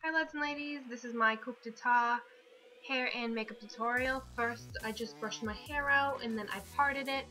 Hi lads and ladies, this is my Coup D'Etat hair and makeup tutorial. First, I just brushed my hair out and then I parted it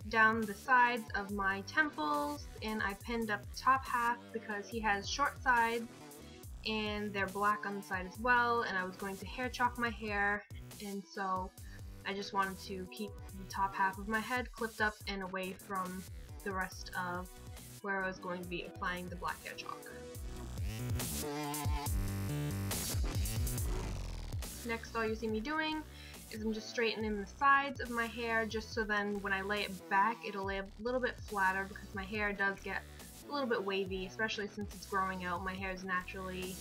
down the sides of my temples and I pinned up the top half because he has short sides and they're black on the side as well, and I was going to hair chalk my hair, and so I just wanted to keep the top half of my head clipped up and away from the rest of where I was going to be applying the black hair chalk. Next, all you see me doing is I'm just straightening the sides of my hair just so then when I lay it back it'll lay a little bit flatter, because my hair does get a little bit wavy, especially since it's growing out. My hair is naturally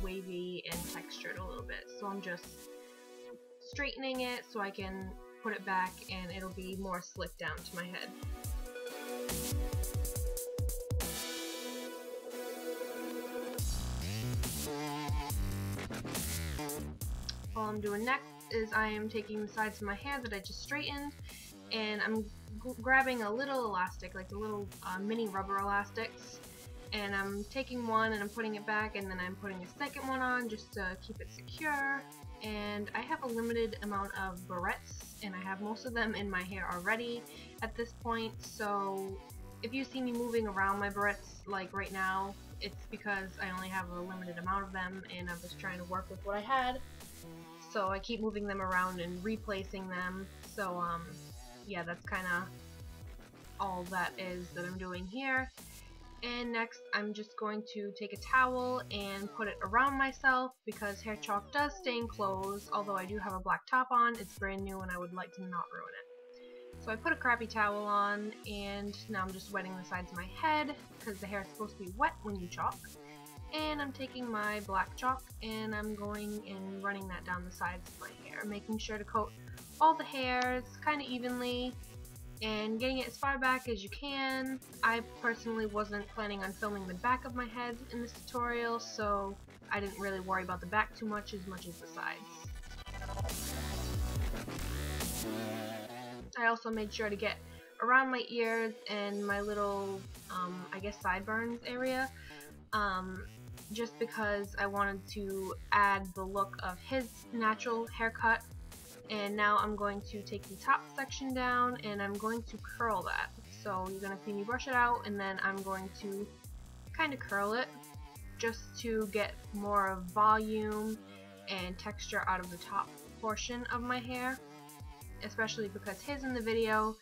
wavy and textured a little bit, so I'm just straightening it so I can put it back and it'll be more slicked down to my head. All I'm doing next is I am taking the sides of my hair that I just straightened and I'm grabbing a little elastic, like the little mini rubber elastics, and I'm taking one and I'm putting it back, and then I'm putting a second one on just to keep it secure. And I have a limited amount of barrettes and I have most of them in my hair already at this point, so if you see me moving around my barrettes like right now, it's because I only have a limited amount of them and I was trying to work with what I had. So I keep moving them around and replacing them. So yeah, that's kind of all that is that I'm doing here. And next I'm just going to take a towel and put it around myself, because hair chalk does stain clothes. Although I do have a black top on, it's brand new and I would like to not ruin it. So I put a crappy towel on and now I'm just wetting the sides of my head, because the hair is supposed to be wet when you chalk. And I'm taking my black chalk and I'm going and running that down the sides of my hair, making sure to coat all the hairs kind of evenly and getting it as far back as you can. I personally wasn't planning on filming the back of my head in this tutorial, so I didn't really worry about the back too much as the sides. I also made sure to get around my ears and my little, I guess, sideburns area. Just because I wanted to add the look of his natural haircut. And now I'm going to take the top section down and I'm going to curl that. So you're going to see me brush it out and then I'm going to kind of curl it just to get more of volume and texture out of the top portion of my hair, especially because his in the video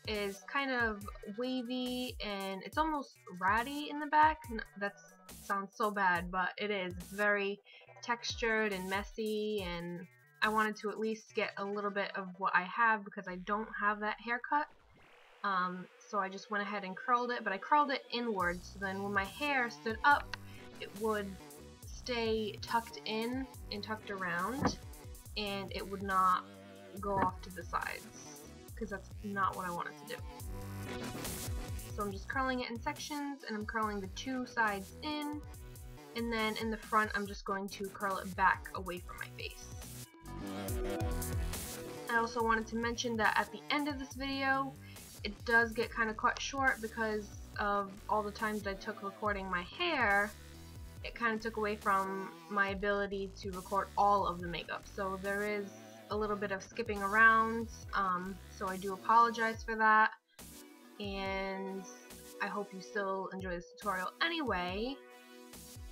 is kind of wavy and it's almost ratty in the back. That sounds so bad, but it is. It's very textured and messy, and I wanted to at least get a little bit of what I have because I don't have that haircut. So I just went ahead and curled it, but I curled it inwards, so then when my hair stood up it would stay tucked in and tucked around and it would not go off to the sides, because that's not what I wanted to do. So I'm just curling it in sections and I'm curling the two sides in, and then in the front I'm just going to curl it back away from my face. I also wanted to mention that at the end of this video it does get kind of cut short because of all the times I took recording my hair. It kind of took away from my ability to record all of the makeup, so there is a little bit of skipping around, so I do apologize for that, and I hope you still enjoy this tutorial anyway.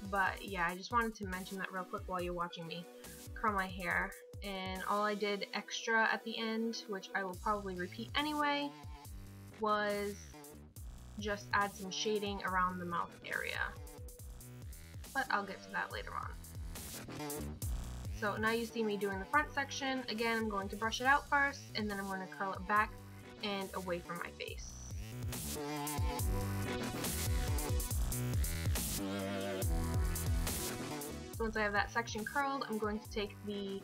But yeah, I just wanted to mention that real quick while you're watching me curl my hair. And all I did extra at the end, which I will probably repeat anyway, was just add some shading around the mouth area, but I'll get to that later on. So now you see me doing the front section. Again, I'm going to brush it out first, and then I'm going to curl it back and away from my face. So once I have that section curled, I'm going to take the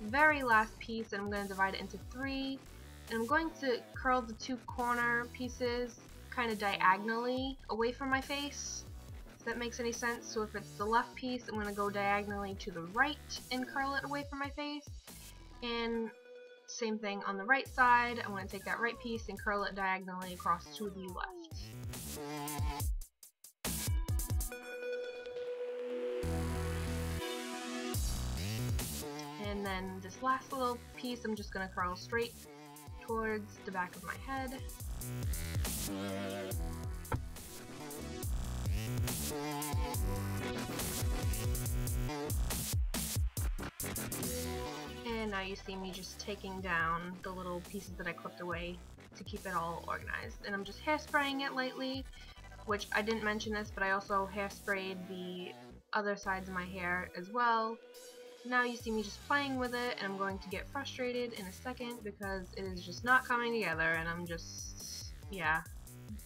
very last piece and I'm going to divide it into three. And I'm going to curl the two corner pieces kind of diagonally away from my face. If that makes any sense. So if it's the left piece, I'm going to go diagonally to the right and curl it away from my face. And same thing on the right side. I'm going to take that right piece and curl it diagonally across to the left. And then this last little piece I'm just going to curl straight towards the back of my head. And now you see me just taking down the little pieces that I clipped away to keep it all organized. And I'm just hairspraying it lightly, which I didn't mention this, but I also hairsprayed the other sides of my hair as well. Now you see me just playing with it, and I'm going to get frustrated in a second because it is just not coming together, and I'm just, yeah,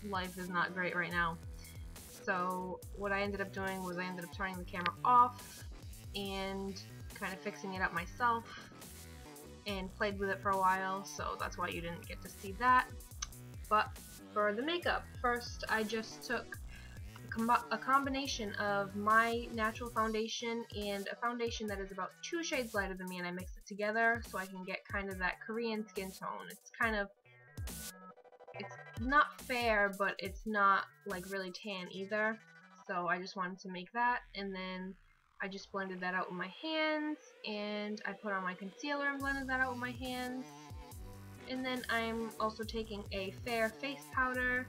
life is not great right now. So what I ended up doing was I ended up turning the camera off and kind of fixing it up myself and played with it for a while, so that's why you didn't get to see that. But for the makeup, first I just took a combination of my natural foundation and a foundation that is about 2 shades lighter than me, and I mixed it together so I can get kind of that Korean skin tone. It's not fair, but it's not like really tan either, so I just wanted to make that. And then I just blended that out with my hands, and I put on my concealer and blended that out with my hands. And then I'm also taking a fair face powder,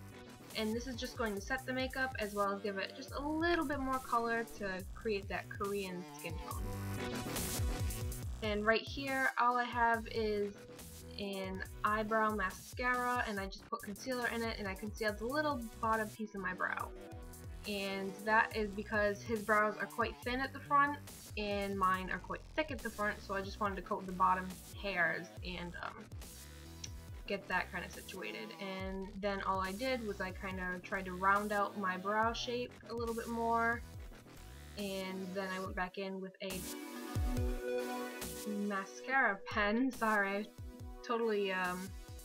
and this is just going to set the makeup as well as give it just a little bit more color to create that Korean skin tone. And right here, all I have is an eyebrow mascara, and I just put concealer in it, and I concealed the little bottom piece of my brow. And that is because his brows are quite thin at the front, and mine are quite thick at the front, so I just wanted to coat the bottom hairs and get that kind of situated. And then all I did was I kind of tried to round out my brow shape a little bit more, and then I went back in with a mascara pen. Sorry, I totally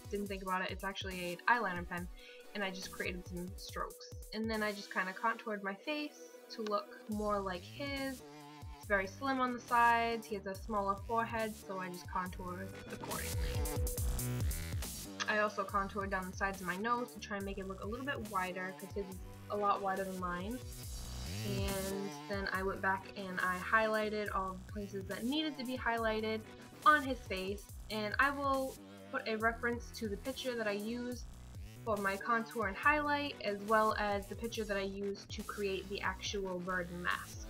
didn't think about it. It's actually an eyeliner pen, and I just created some strokes. And then I just kind of contoured my face to look more like his. It's very slim on the sides, he has a smaller forehead, so I just contoured accordingly. I also contoured down the sides of my nose to try and make it look a little bit wider, because his is a lot wider than mine. And then I went back and I highlighted all the places that needed to be highlighted on his face, and I will put a reference to the picture that I used for my contour and highlight, as well as the picture that I used to create the actual bird mask.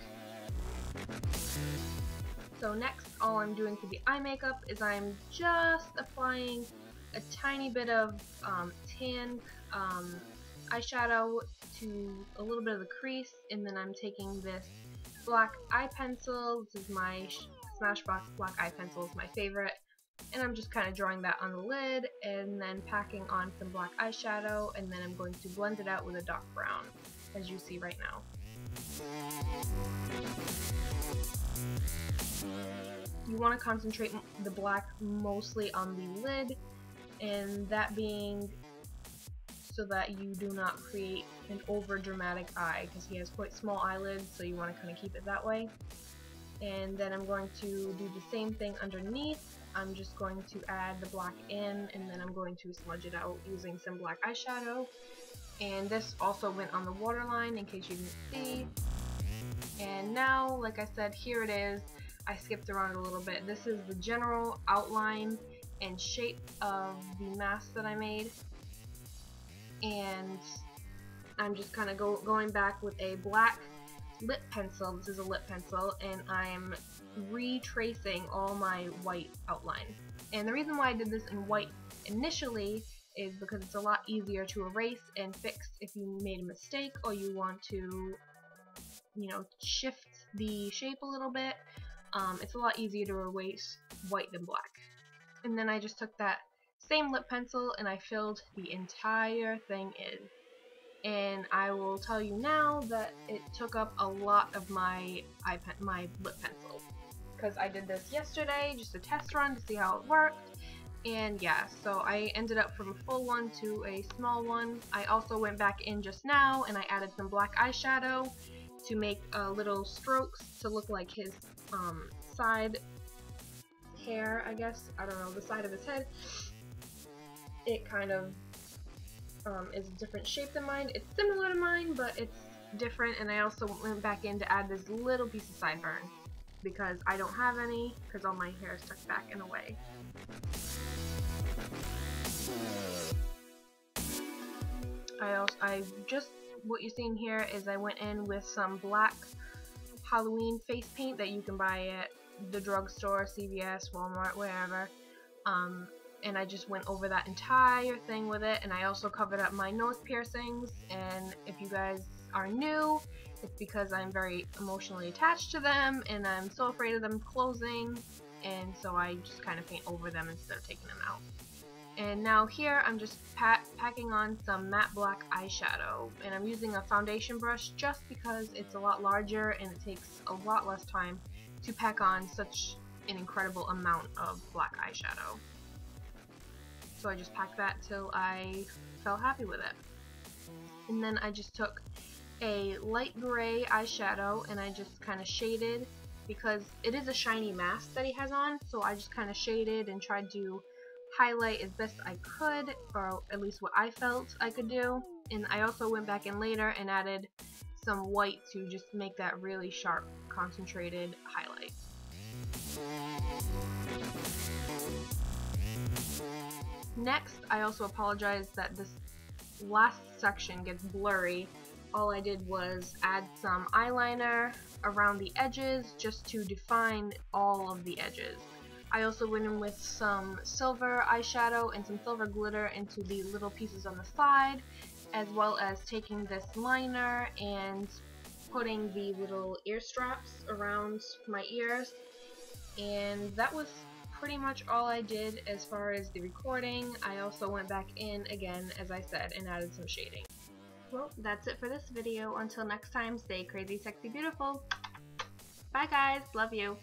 So next, all I'm doing for the eye makeup is I'm just applying a tiny bit of tan eyeshadow to a little bit of the crease, and then I'm taking this black eye pencil. This is my Smashbox black eye pencil, is my favorite, and I'm just kind of drawing that on the lid and then packing on some black eyeshadow, and then I'm going to blend it out with a dark brown, as you see right now. You want to concentrate the black mostly on the lid, and that being so that you do not create an over dramatic eye, because he has quite small eyelids, so you want to kind of keep it that way. And then I'm going to do the same thing underneath. I'm just going to add the black in, and then I'm going to smudge it out using some black eyeshadow. And this also went on the waterline in case you didn't see. And now, like I said, here it is. I skipped around a little bit. This is the general outline and shape of the mask that I made. And I'm just kind of going back with a black lip pencil. This is a lip pencil, and I'm retracing all my white outline. And the reason why I did this in white initially is because it's a lot easier to erase and fix if you made a mistake or you want to, you know, shift the shape a little bit. It's a lot easier to erase white than black. And then I just took that same lip pencil and I filled the entire thing in. And I will tell you now that it took up a lot of my lip pencil, because I did this yesterday, just a test run to see how it worked. And yeah, so I ended up from a full one to a small one. I also went back in just now and I added some black eyeshadow to make little strokes to look like his side hair, I guess. I don't know, the side of his head. It kind of is a different shape than mine. It's similar to mine, but it's different. And I also went back in to add this little piece of sideburn. because I don't have any, because all my hair is tucked back in a way. What you're seeing here is I went in with some black Halloween face paint that you can buy at the drugstore, CVS, Walmart, wherever. And I just went over that entire thing with it, and I also covered up my nose piercings. And if you guys are new, it's because I'm very emotionally attached to them, and I'm so afraid of them closing, and so I just kind of paint over them instead of taking them out. And now here I'm just packing on some matte black eyeshadow, and I'm using a foundation brush just because it's a lot larger and it takes a lot less time to pack on such an incredible amount of black eyeshadow. So I just packed that till I felt happy with it. And then I just took a light gray eyeshadow and I just kind of shaded, because it is a shiny mask that he has on, so I just kind of shaded and tried to highlight as best I could, or at least what I felt I could do. And I also went back in later and added some white to just make that really sharp, concentrated highlight. Next, I also apologize that this last section gets blurry. All I did was add some eyeliner around the edges just to define all of the edges. I also went in with some silver eyeshadow and some silver glitter into the little pieces on the side, as well as taking this liner and putting the little ear straps around my ears. And that was pretty much all I did as far as the recording. I also went back in again, as I said, and added some shading. Well, that's it for this video. Until next time, stay crazy, sexy, beautiful. Bye guys, love you.